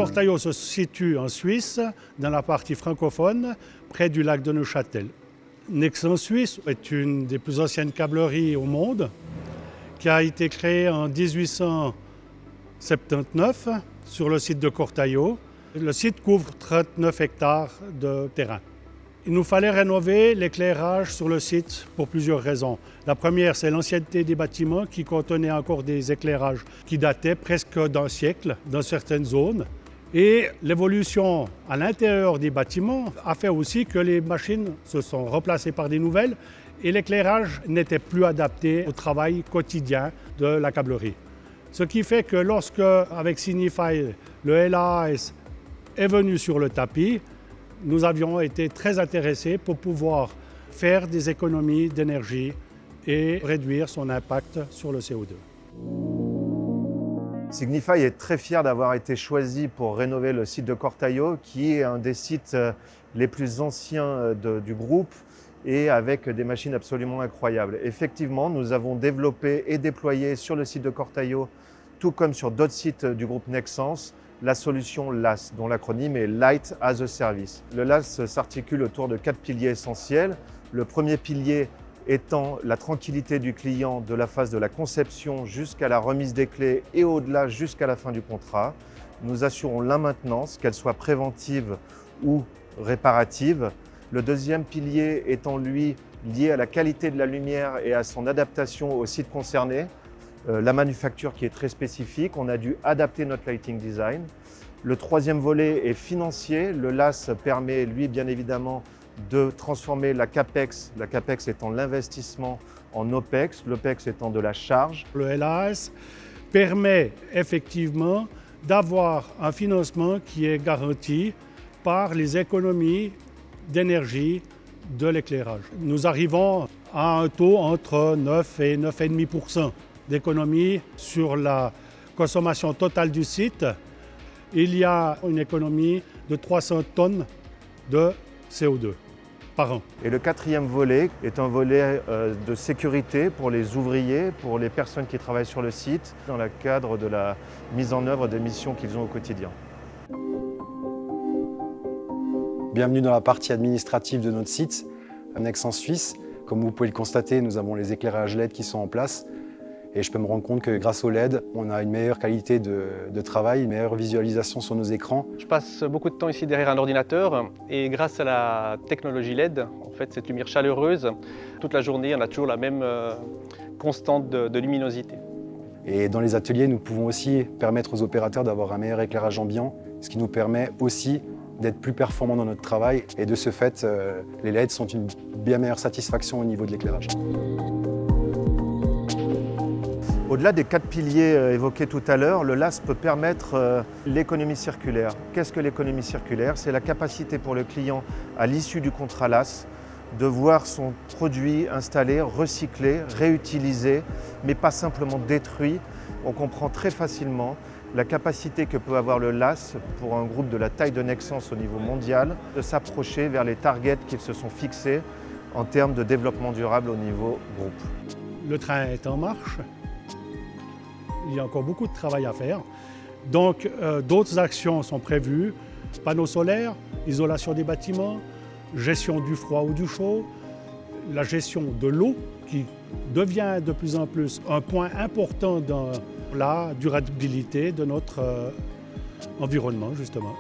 Cortaillot se situe en Suisse, dans la partie francophone, près du lac de Neuchâtel. Nexans Suisse est une des plus anciennes câbleries au monde, qui a été créée en 1879 sur le site de Cortaillot. Le site couvre 39 hectares de terrain. Il nous fallait rénover l'éclairage sur le site pour plusieurs raisons. La première, c'est l'ancienneté des bâtiments qui contenaient encore des éclairages qui dataient presque d'un siècle dans certaines zones. Et l'évolution à l'intérieur des bâtiments a fait aussi que les machines se sont remplacées par des nouvelles et l'éclairage n'était plus adapté au travail quotidien de la câblerie. Ce qui fait que lorsque, avec Signify, le LAAS est venu sur le tapis, nous avions été très intéressés pour pouvoir faire des économies d'énergie et réduire son impact sur le CO2. Signify est très fier d'avoir été choisi pour rénover le site de Cortaillot, qui est un des sites les plus anciens du groupe et avec des machines absolument incroyables. Effectivement, nous avons développé et déployé sur le site de Cortaillot, tout comme sur d'autres sites du groupe Nexans, la solution LAS, dont l'acronyme est Light as a Service. Le LAS s'articule autour de 4 piliers essentiels. Le premier pilier étant la tranquillité du client de la phase de la conception jusqu'à la remise des clés et au-delà jusqu'à la fin du contrat. Nous assurons la maintenance, qu'elle soit préventive ou réparative. Le deuxième pilier étant lui lié à la qualité de la lumière et à son adaptation au site concerné. La manufacture qui est très spécifique, on a dû adapter notre lighting design. Le troisième volet est financier. Le LAS permet, lui, bien évidemment, de transformer la CAPEX étant l'investissement, en OPEX, l'OPEX étant de la charge. Le LAS permet effectivement d'avoir un financement qui est garanti par les économies d'énergie de l'éclairage. Nous arrivons à un taux entre 9 et 9,5% d'économie sur la consommation totale du site. Il y a une économie de 300 tonnes de CO2 par an. Et le quatrième volet est un volet de sécurité pour les ouvriers, pour les personnes qui travaillent sur le site, dans le cadre de la mise en œuvre des missions qu'ils ont au quotidien. Bienvenue dans la partie administrative de notre site, à Nexans Suisse. Comme vous pouvez le constater, nous avons les éclairages LED qui sont en place. Et je peux me rendre compte que grâce au LED, on a une meilleure qualité de travail, une meilleure visualisation sur nos écrans. Je passe beaucoup de temps ici derrière un ordinateur et grâce à la technologie LED, en fait, cette lumière chaleureuse, toute la journée, on a toujours la même constante de luminosité. Et dans les ateliers, nous pouvons aussi permettre aux opérateurs d'avoir un meilleur éclairage ambiant, ce qui nous permet aussi d'être plus performants dans notre travail. Et de ce fait, les LED sont une bien meilleure satisfaction au niveau de l'éclairage. Au-delà des 4 piliers évoqués tout à l'heure, le LAS peut permettre l'économie circulaire. Qu'est-ce que l'économie circulaire? C'est la capacité pour le client, à l'issue du contrat LAS, de voir son produit installé, recyclé, réutilisé, mais pas simplement détruit. On comprend très facilement la capacité que peut avoir le LAS pour un groupe de la taille de Nexans au niveau mondial de s'approcher vers les targets qu'ils se sont fixés en termes de développement durable au niveau groupe. Le train est en marche. Il y a encore beaucoup de travail à faire. Donc d'autres actions sont prévues. Panneaux solaires, isolation des bâtiments, gestion du froid ou du chaud, la gestion de l'eau qui devient de plus en plus un point important dans la durabilité de notre environnement justement.